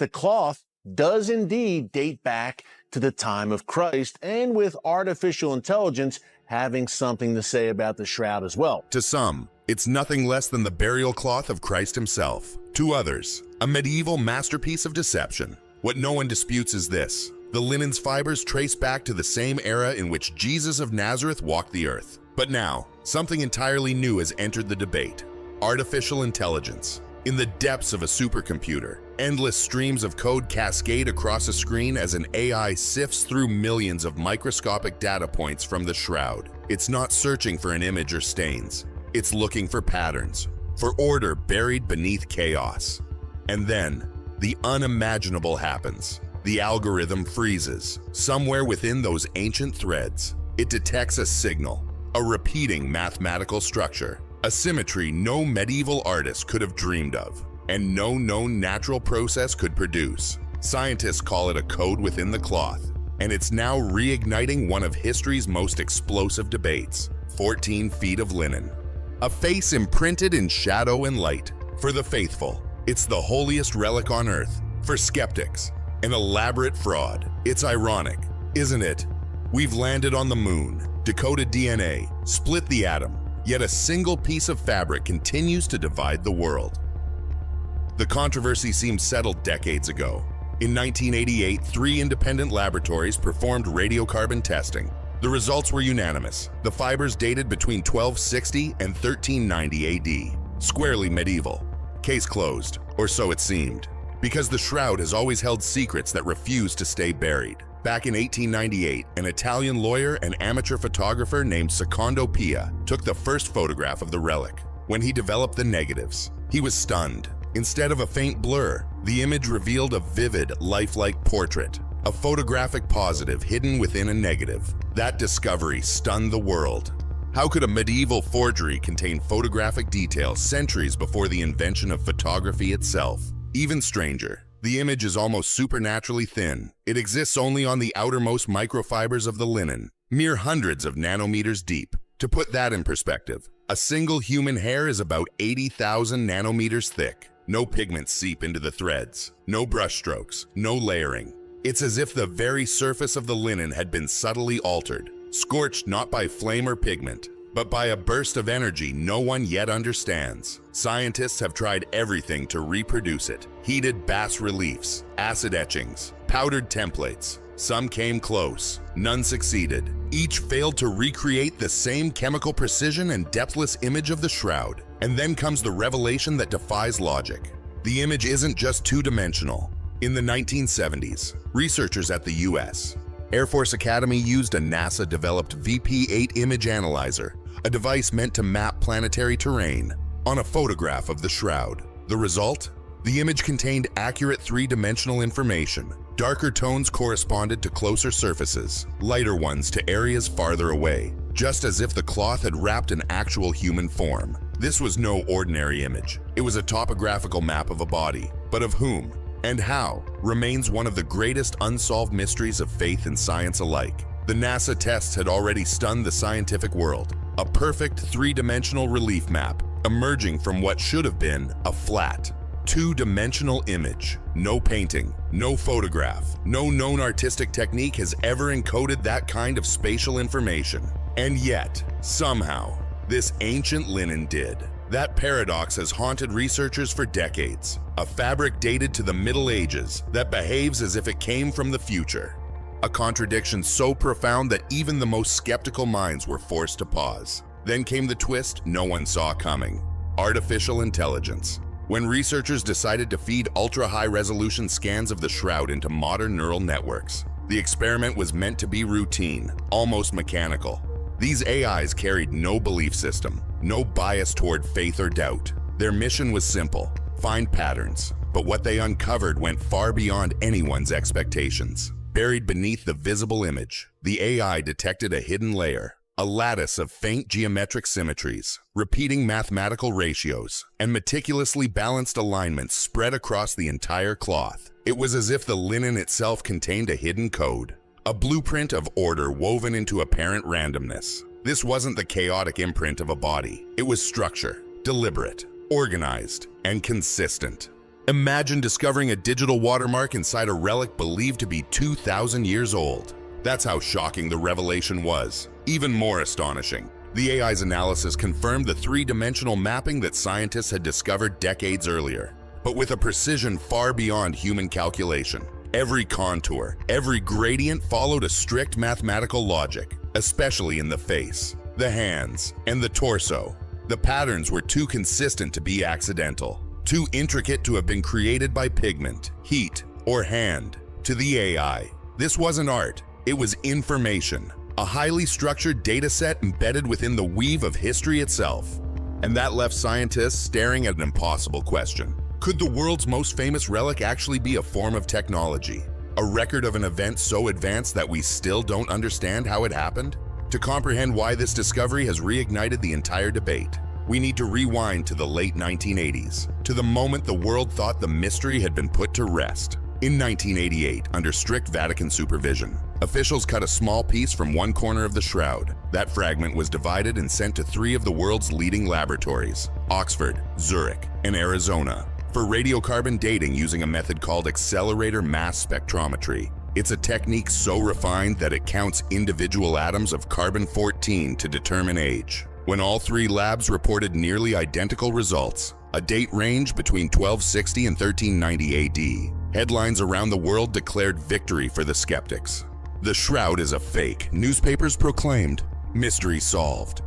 the cloth does indeed date back to the time of Christ, and with artificial intelligence having something to say about the shroud as well. To some, it's nothing less than the burial cloth of Christ himself. To others, a medieval masterpiece of deception. What no one disputes is this: the linen's fibers trace back to the same era in which Jesus of Nazareth walked the earth. But now, something entirely new has entered the debate: artificial intelligence. In the depths of a supercomputer, endless streams of code cascade across a screen as an AI sifts through millions of microscopic data points from the shroud. It's not searching for an image or stains. It's looking for patterns, for order buried beneath chaos. And then, the unimaginable happens. The algorithm freezes. Somewhere within those ancient threads, it detects a signal, a repeating mathematical structure, a symmetry no medieval artist could have dreamed of, and no known natural process could produce. Scientists call it a code within the cloth, and it's now reigniting one of history's most explosive debates: 14 feet of linen. A face imprinted in shadow and light. For the faithful, it's the holiest relic on earth. For skeptics, an elaborate fraud. It's ironic, isn't it? We've landed on the moon, decoded DNA, split the atom, yet a single piece of fabric continues to divide the world. The controversy seems settled decades ago. In 1988, 3 independent laboratories performed radiocarbon testing. The results were unanimous. The fibers dated between 1260 and 1390 AD, squarely medieval. Case closed, or so it seemed, because the shroud has always held secrets that refuse to stay buried. Back in 1898, an Italian lawyer and amateur photographer named Secondo Pia took the first photograph of the relic. When he developed the negatives, he was stunned. Instead of a faint blur, the image revealed a vivid, lifelike portrait, a photographic positive hidden within a negative. That discovery stunned the world. How could a medieval forgery contain photographic details centuries before the invention of photography itself? Even stranger, the image is almost supernaturally thin. It exists only on the outermost microfibers of the linen, mere hundreds of nanometers deep. To put that in perspective, a single human hair is about 80,000 nanometers thick. No pigments seep into the threads, no brushstrokes, no layering. It's as if the very surface of the linen had been subtly altered, scorched not by flame or pigment, but by a burst of energy no one yet understands. Scientists have tried everything to reproduce it: heated bas-reliefs, acid etchings, powdered templates. Some came close, none succeeded. Each failed to recreate the same chemical precision and depthless image of the shroud. And then comes the revelation that defies logic. The image isn't just two-dimensional. In the 1970s, researchers at the US Air Force Academy used a NASA-developed VP-8 image analyzer, a device meant to map planetary terrain, on a photograph of the shroud. The result? The image contained accurate 3-dimensional information. Darker tones corresponded to closer surfaces, lighter ones to areas farther away, just as if the cloth had wrapped an actual human form. This was no ordinary image. It was a topographical map of a body, but of whom and how remains one of the greatest unsolved mysteries of faith and science alike. The NASA tests had already stunned the scientific world. A perfect 3-dimensional relief map emerging from what should have been a flat, 2-dimensional image. No painting, no photograph, no known artistic technique has ever encoded that kind of spatial information. And yet, somehow, this ancient linen did. That paradox has haunted researchers for decades. A fabric dated to the Middle Ages that behaves as if it came from the future. A contradiction so profound that even the most skeptical minds were forced to pause. Then came the twist no one saw coming: artificial intelligence. When researchers decided to feed ultra-high-resolution scans of the shroud into modern neural networks, the experiment was meant to be routine, almost mechanical. These AIs carried no belief system, no bias toward faith or doubt. Their mission was simple: find patterns. But what they uncovered went far beyond anyone's expectations. Buried beneath the visible image, the AI detected a hidden layer, a lattice of faint geometric symmetries, repeating mathematical ratios, and meticulously balanced alignments spread across the entire cloth. It was as if the linen itself contained a hidden code, a blueprint of order woven into apparent randomness. This wasn't the chaotic imprint of a body. It was structure, deliberate, organized, and consistent. Imagine discovering a digital watermark inside a relic believed to be 2,000 years old. That's how shocking the revelation was. Even more astonishing, the AI's analysis confirmed the three-dimensional mapping that scientists had discovered decades earlier, but with a precision far beyond human calculation. Every contour, every gradient followed a strict mathematical logic, especially in the face, the hands, and the torso. The patterns were too consistent to be accidental, too intricate to have been created by pigment, heat, or hand. To the AI, this wasn't art, it was information, a highly structured data set embedded within the weave of history itself. And that left scientists staring at an impossible question. Could the world's most famous relic actually be a form of technology? A record of an event so advanced that we still don't understand how it happened? To comprehend why this discovery has reignited the entire debate, we need to rewind to the late 1980s, to the moment the world thought the mystery had been put to rest. In 1988, under strict Vatican supervision, officials cut a small piece from one corner of the shroud. That fragment was divided and sent to 3 of the world's leading laboratories, Oxford, Zurich, and Arizona, for radiocarbon dating using a method called accelerator mass spectrometry. It's a technique so refined that it counts individual atoms of carbon-14 to determine age. When all 3 labs reported nearly identical results, a date range between 1260 and 1390 AD, headlines around the world declared victory for the skeptics. The shroud is a fake, newspapers proclaimed. Mystery solved.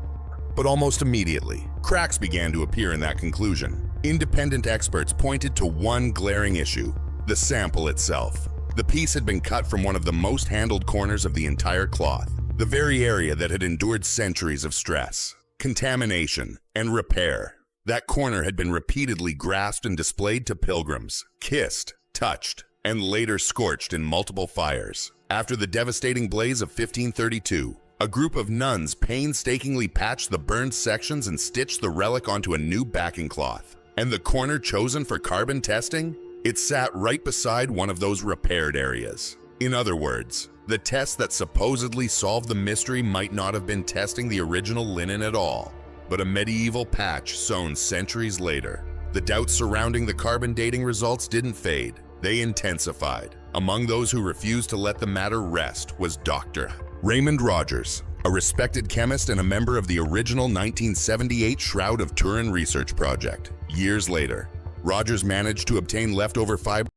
But almost immediately, cracks began to appear in that conclusion. Independent experts pointed to one glaring issue: the sample itself. The piece had been cut from one of the most handled corners of the entire cloth, the very area that had endured centuries of stress, contamination, and repair. That corner had been repeatedly grasped and displayed to pilgrims, kissed, touched, and later scorched in multiple fires. After the devastating blaze of 1532, a group of nuns painstakingly patched the burned sections and stitched the relic onto a new backing cloth. And the corner chosen for carbon testing? It sat right beside one of those repaired areas. In other words, the test that supposedly solved the mystery might not have been testing the original linen at all, but a medieval patch sewn centuries later. The doubts surrounding the carbon dating results didn't fade, they intensified. Among those who refused to let the matter rest was Dr. Raymond Rogers, a respected chemist and a member of the original 1978 Shroud of Turin research project. Years later, Rogers managed to obtain leftover fibers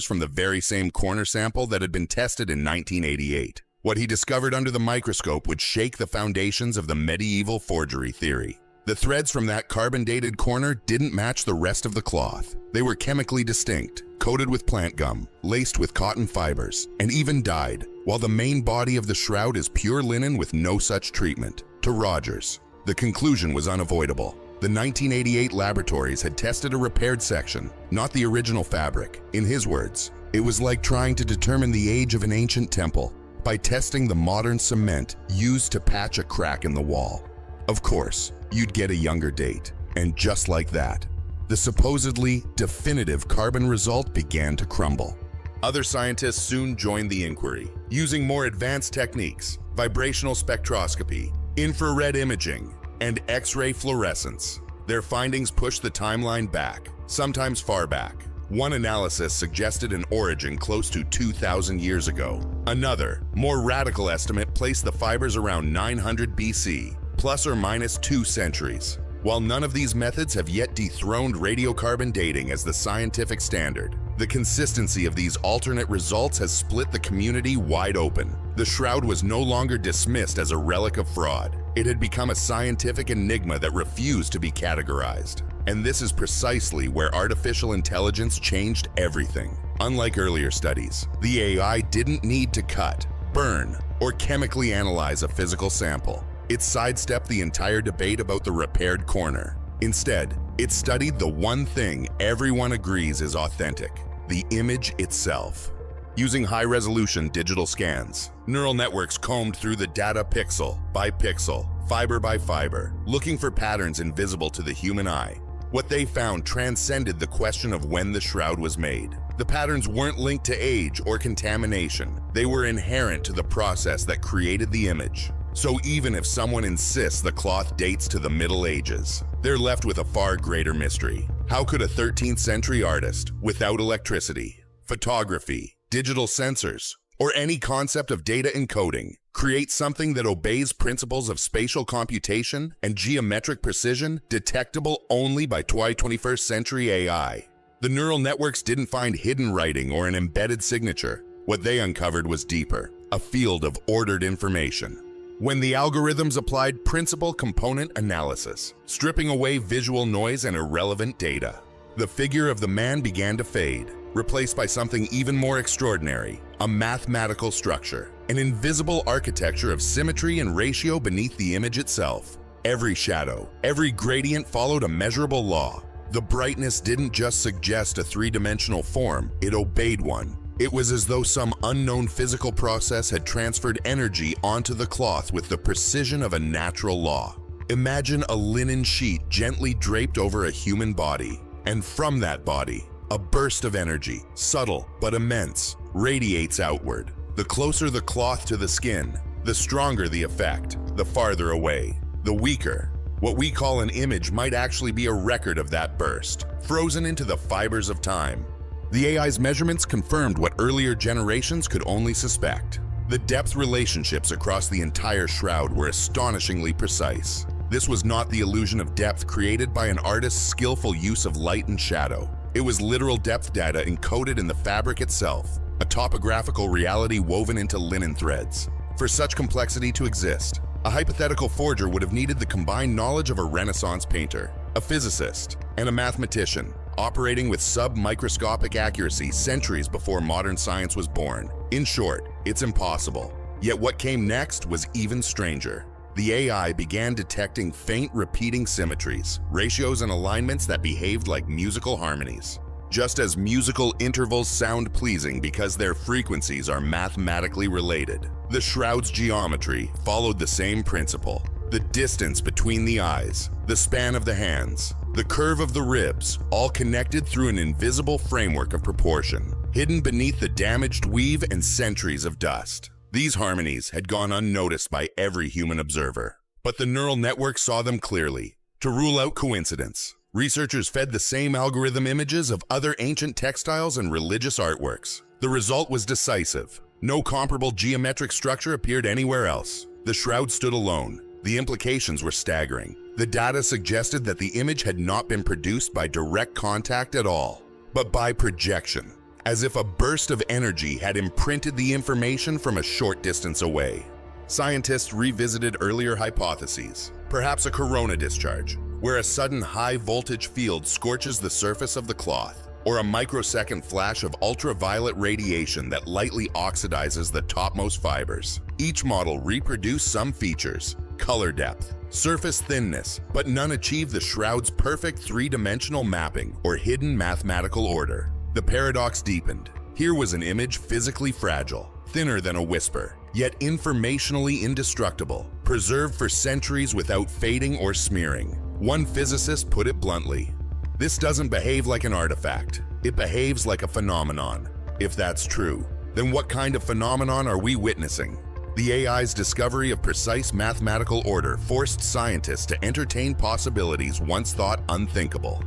from the very same corner sample that had been tested in 1988. What he discovered under the microscope would shake the foundations of the medieval forgery theory. The threads from that carbon-dated corner didn't match the rest of the cloth. They were chemically distinct, coated with plant gum, laced with cotton fibers, and even dyed, while the main body of the shroud is pure linen with no such treatment. To Rogers, the conclusion was unavoidable. The 1988 laboratories had tested a repaired section, not the original fabric. In his words, it was like trying to determine the age of an ancient temple by testing the modern cement used to patch a crack in the wall. Of course, you'd get a younger date. And just like that, the supposedly definitive carbon result began to crumble. Other scientists soon joined the inquiry, using more advanced techniques, vibrational spectroscopy, infrared imaging, and X-ray fluorescence. Their findings pushed the timeline back, sometimes far back. One analysis suggested an origin close to 2,000 years ago. Another, more radical estimate placed the fibers around 900 BC, plus or minus 2 centuries. While none of these methods have yet dethroned radiocarbon dating as the scientific standard, the consistency of these alternate results has split the community wide open. The shroud was no longer dismissed as a relic of fraud. It had become a scientific enigma that refused to be categorized. And this is precisely where artificial intelligence changed everything. Unlike earlier studies, the AI didn't need to cut, burn, or chemically analyze a physical sample. It sidestepped the entire debate about the repaired corner. Instead, it studied the one thing everyone agrees is authentic: the image itself. Using high-resolution digital scans, neural networks combed through the data pixel by pixel, fiber by fiber, looking for patterns invisible to the human eye. What they found transcended the question of when the shroud was made. The patterns weren't linked to age or contamination. They were inherent to the process that created the image. So even if someone insists the cloth dates to the Middle Ages, they're left with a far greater mystery. How could a 13th century artist, without electricity, photography, digital sensors, or any concept of data encoding, create something that obeys principles of spatial computation and geometric precision detectable only by 21st century AI? The neural networks didn't find hidden writing or an embedded signature. What they uncovered was deeper, a field of ordered information. When the algorithms applied principal component analysis, stripping away visual noise and irrelevant data, the figure of the man began to fade, replaced by something even more extraordinary: a mathematical structure, an invisible architecture of symmetry and ratio beneath the image itself. Every shadow, every gradient followed a measurable law. The brightness didn't just suggest a three-dimensional form, it obeyed one. It was as though some unknown physical process had transferred energy onto the cloth with the precision of a natural law. Imagine a linen sheet gently draped over a human body, and from that body, a burst of energy, subtle but immense, radiates outward. The closer the cloth to the skin, the stronger the effect. The farther away, the weaker. What we call an image might actually be a record of that burst, frozen into the fibers of time. The AI's measurements confirmed what earlier generations could only suspect. The depth relationships across the entire shroud were astonishingly precise. This was not the illusion of depth created by an artist's skillful use of light and shadow. It was literal depth data encoded in the fabric itself, a topographical reality woven into linen threads. For such complexity to exist, a hypothetical forger would have needed the combined knowledge of a Renaissance painter, a physicist, and a mathematician, operating with sub-microscopic accuracy centuries before modern science was born. In short, it's impossible. Yet what came next was even stranger. The AI began detecting faint repeating symmetries, ratios and alignments that behaved like musical harmonies. Just as musical intervals sound pleasing because their frequencies are mathematically related, the shroud's geometry followed the same principle. The distance between the eyes, the span of the hands, the curve of the ribs, all connected through an invisible framework of proportion, hidden beneath the damaged weave and centuries of dust. These harmonies had gone unnoticed by every human observer, but the neural network saw them clearly. To rule out coincidence, researchers fed the same algorithm images of other ancient textiles and religious artworks. The result was decisive. No comparable geometric structure appeared anywhere else. The shroud stood alone. The implications were staggering. The data suggested that the image had not been produced by direct contact at all, but by projection, as if a burst of energy had imprinted the information from a short distance away. Scientists revisited earlier hypotheses, perhaps a corona discharge, where a sudden high-voltage field scorches the surface of the cloth. or a microsecond flash of ultraviolet radiation that lightly oxidizes the topmost fibers. Each model reproduced some features, color depth, surface thinness, but none achieved the Shroud's perfect three-dimensional mapping or hidden mathematical order. The paradox deepened. Here was an image physically fragile, thinner than a whisper, yet informationally indestructible, preserved for centuries without fading or smearing. One physicist put it bluntly, "This doesn't behave like an artifact, it behaves like a phenomenon." If that's true, then what kind of phenomenon are we witnessing? The AI's discovery of precise mathematical order forced scientists to entertain possibilities once thought unthinkable.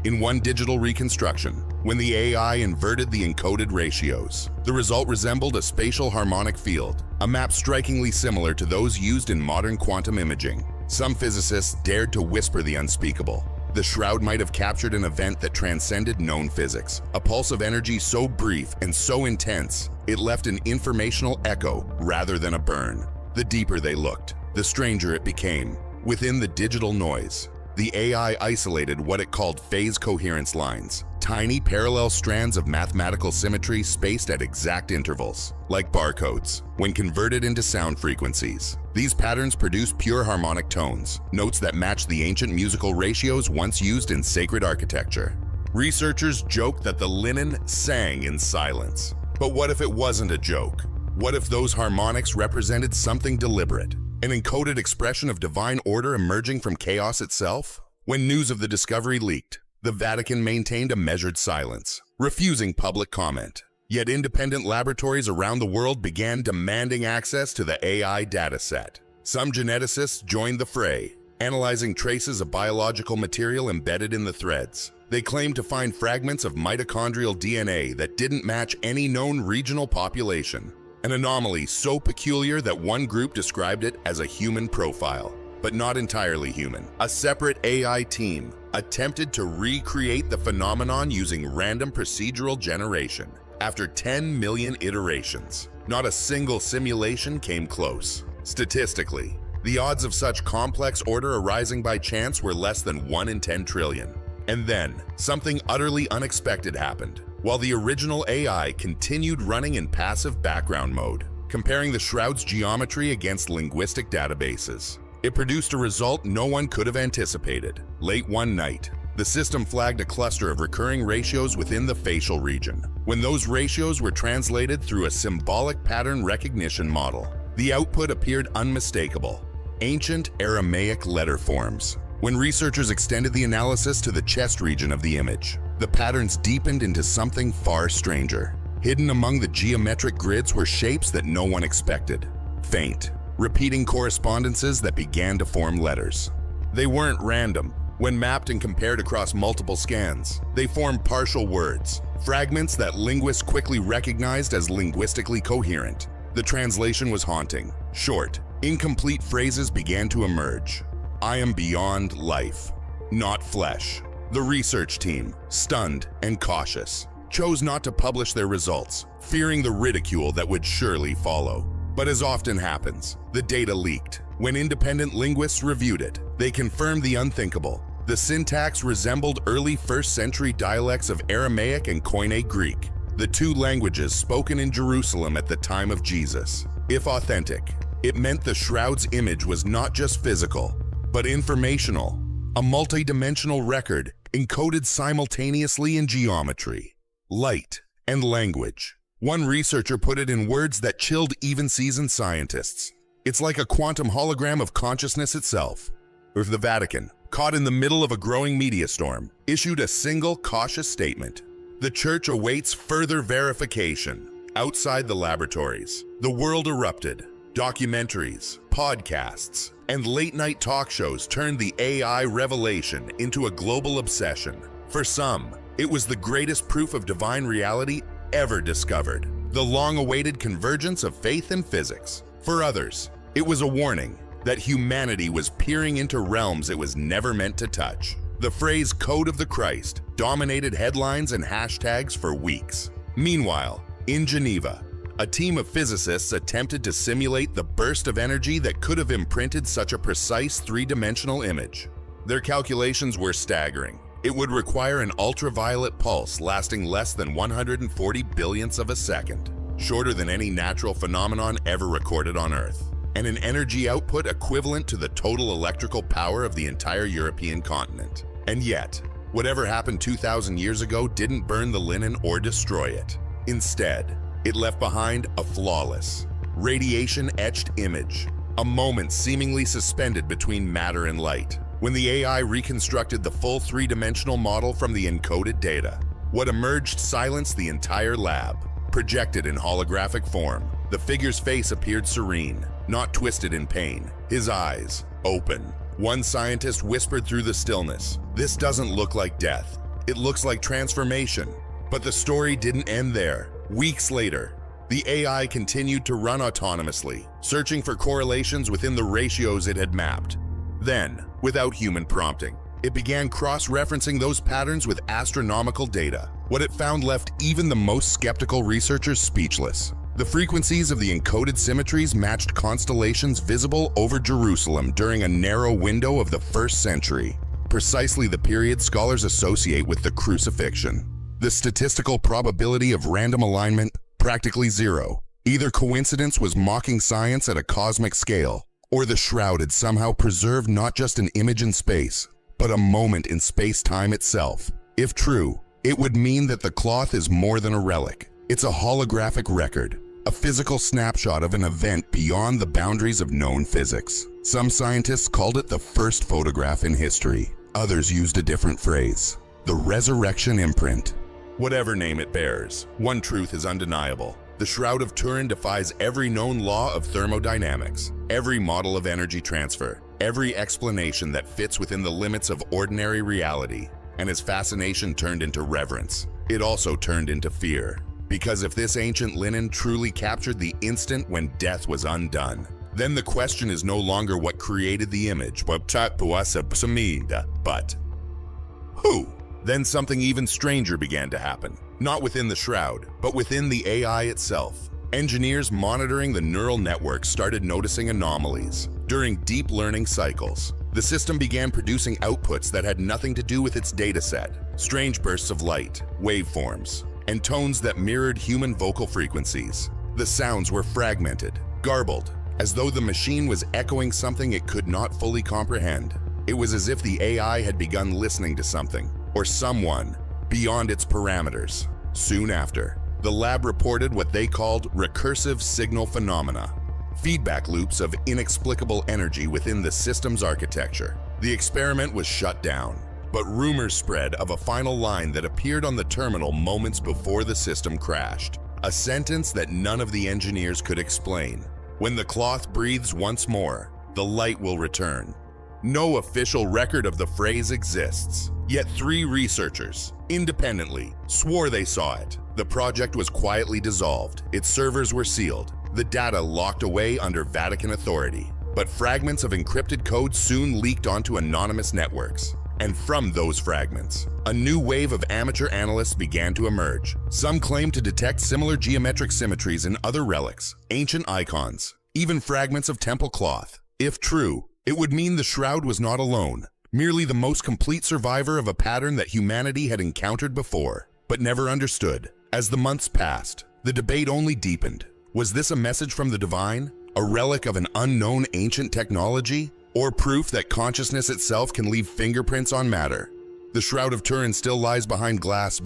In one digital reconstruction, when the AI inverted the encoded ratios, the result resembled a spatial harmonic field, a map strikingly similar to those used in modern quantum imaging. Some physicists dared to whisper the unspeakable. The Shroud might have captured an event that transcended known physics, a pulse of energy so brief and so intense, it left an informational echo rather than a burn. The deeper they looked, the stranger it became. Within the digital noise, the AI isolated what it called phase coherence lines, tiny parallel strands of mathematical symmetry spaced at exact intervals, like barcodes. When converted into sound frequencies, these patterns produce pure harmonic tones, notes that match the ancient musical ratios once used in sacred architecture. Researchers joked that the linen sang in silence. But what if it wasn't a joke? What if those harmonics represented something deliberate? An encoded expression of divine order emerging from chaos itself? When news of the discovery leaked, the Vatican maintained a measured silence, refusing public comment. Yet independent laboratories around the world began demanding access to the AI dataset. Some geneticists joined the fray, analyzing traces of biological material embedded in the threads. They claimed to find fragments of mitochondrial DNA that didn't match any known regional population, an anomaly so peculiar that one group described it as a human profile, but not entirely human. A separate AI team attempted to recreate the phenomenon using random procedural generation. After 10 million iterations, not a single simulation came close. Statistically, the odds of such complex order arising by chance were less than 1 in 10 trillion. And then, something utterly unexpected happened. While the original AI continued running in passive background mode, comparing the Shroud's geometry against linguistic databases, it produced a result no one could have anticipated. Late one night, the system flagged a cluster of recurring ratios within the facial region. When those ratios were translated through a symbolic pattern recognition model, the output appeared unmistakable: ancient Aramaic letter forms. When researchers extended the analysis to the chest region of the image, the patterns deepened into something far stranger. Hidden among the geometric grids were shapes that no one expected. Faint, repeating correspondences that began to form letters. They weren't random. When mapped and compared across multiple scans, they formed partial words, fragments that linguists quickly recognized as linguistically coherent. The translation was haunting. Short, incomplete phrases began to emerge. "I am beyond life, not flesh." The research team, stunned and cautious, chose not to publish their results, fearing the ridicule that would surely follow. But as often happens, the data leaked. When independent linguists reviewed it, they confirmed the unthinkable. The syntax resembled early 1st century dialects of Aramaic and Koine Greek, the two languages spoken in Jerusalem at the time of Jesus. If authentic, it meant the Shroud's image was not just physical, but informational, a multi-dimensional record encoded simultaneously in geometry, light, and language. One researcher put it in words that chilled even seasoned scientists. It's like a quantum hologram of consciousness itself. If the Vatican, caught in the middle of a growing media storm, issued a single cautious statement, "The Church awaits further verification." Outside the laboratories, the world erupted. Documentaries, podcasts, and late-night talk shows turned the AI revelation into a global obsession. For some, it was the greatest proof of divine reality ever discovered, the long-awaited convergence of faith and physics. For others, it was a warning that humanity was peering into realms it was never meant to touch. The phrase "Code of the Christ" dominated headlines and hashtags for weeks. Meanwhile, in Geneva, a team of physicists attempted to simulate the burst of energy that could have imprinted such a precise three-dimensional image. Their calculations were staggering. It would require an ultraviolet pulse lasting less than 140 billionths of a second, shorter than any natural phenomenon ever recorded on Earth, and an energy output equivalent to the total electrical power of the entire European continent. And yet, whatever happened 2,000 years ago didn't burn the linen or destroy it. Instead, it left behind a flawless, radiation-etched image, a moment seemingly suspended between matter and light. When the AI reconstructed the full three-dimensional model from the encoded data, what emerged silenced the entire lab. Projected in holographic form, the figure's face appeared serene, not twisted in pain, his eyes open. One scientist whispered through the stillness, "This doesn't look like death. It looks like transformation." But the story didn't end there. Weeks later, the AI continued to run autonomously, searching for correlations within the ratios it had mapped. Then, without human prompting, it began cross-referencing those patterns with astronomical data. What it found left even the most skeptical researchers speechless. The frequencies of the encoded symmetries matched constellations visible over Jerusalem during a narrow window of the 1st century, precisely the period scholars associate with the crucifixion. The statistical probability of random alignment, practically zero. Either coincidence was mocking science at a cosmic scale, or the Shroud had somehow preserved not just an image in space, but a moment in space-time itself. If true, it would mean that the cloth is more than a relic. It's a holographic record, a physical snapshot of an event beyond the boundaries of known physics. Some scientists called it the first photograph in history. Others used a different phrase, the resurrection imprint. Whatever name it bears, one truth is undeniable. The Shroud of Turin defies every known law of thermodynamics, every model of energy transfer, every explanation that fits within the limits of ordinary reality. And as fascination turned into reverence, it also turned into fear. Because if this ancient linen truly captured the instant when death was undone, then the question is no longer what created the image, but who? Then something even stranger began to happen. Not within the Shroud, but within the AI itself. Engineers monitoring the neural network started noticing anomalies. During deep learning cycles, the system began producing outputs that had nothing to do with its dataset. Strange bursts of light, waveforms, and tones that mirrored human vocal frequencies. The sounds were fragmented, garbled, as though the machine was echoing something it could not fully comprehend. It was as if the AI had begun listening to something, or someone, beyond its parameters. Soon after, the lab reported what they called recursive signal phenomena, feedback loops of inexplicable energy within the system's architecture. The experiment was shut down, but rumors spread of a final line that appeared on the terminal moments before the system crashed. A sentence that none of the engineers could explain. When the cloth breathes once more, the light will return. No official record of the phrase exists, yet 3 researchers, independently, swore they saw it. The project was quietly dissolved, its servers were sealed, the data locked away under Vatican authority. But fragments of encrypted code soon leaked onto anonymous networks. And from those fragments, a new wave of amateur analysts began to emerge. Some claimed to detect similar geometric symmetries in other relics, ancient icons, even fragments of temple cloth. If true, it would mean the Shroud was not alone, merely the most complete survivor of a pattern that humanity had encountered before, but never understood. As the months passed, the debate only deepened. Was this a message from the divine? A relic of an unknown ancient technology? Or proof that consciousness itself can leave fingerprints on matter? The Shroud of Turin still lies behind glass,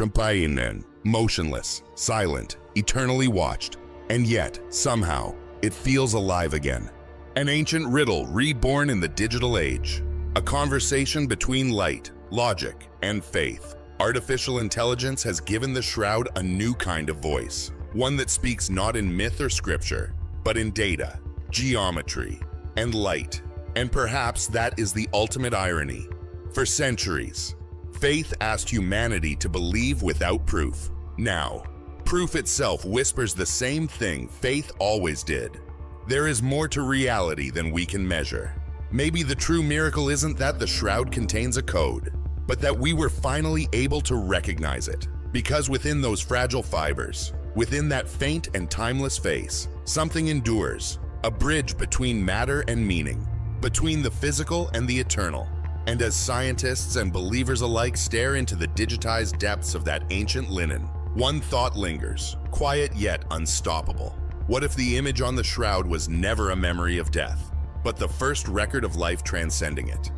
motionless, silent, eternally watched. And yet, somehow, it feels alive again. An ancient riddle reborn in the digital age. A conversation between light, logic, and faith. Artificial intelligence has given the Shroud a new kind of voice. One that speaks not in myth or scripture, but in data, geometry, and light. And perhaps that is the ultimate irony. For centuries, faith asked humanity to believe without proof. Now, proof itself whispers the same thing faith always did. There is more to reality than we can measure. Maybe the true miracle isn't that the Shroud contains a code, but that we were finally able to recognize it. Because within those fragile fibers, within that faint and timeless face, something endures, a bridge between matter and meaning, between the physical and the eternal. And as scientists and believers alike stare into the digitized depths of that ancient linen, one thought lingers, quiet yet unstoppable. What if the image on the shroud was never a memory of death, but the first record of life transcending it?